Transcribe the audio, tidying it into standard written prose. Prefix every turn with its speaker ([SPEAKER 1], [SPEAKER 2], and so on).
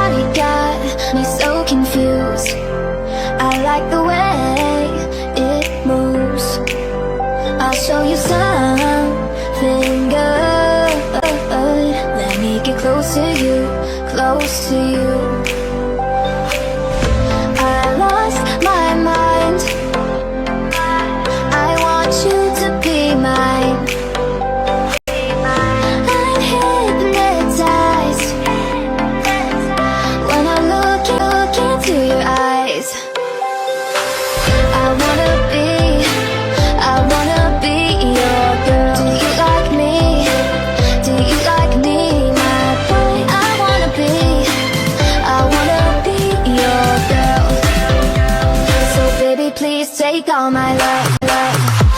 [SPEAKER 1] body got me so confused. I like the way it moves. I'll show you something good. Let me get close to you, close to you. I lost my mind. I want you to be mine. I'm hypnotized when I look into your eyes. I wanna be your girl. Do you like me? Do you like me, my boy? I wanna be your girl. So baby, please take all my love.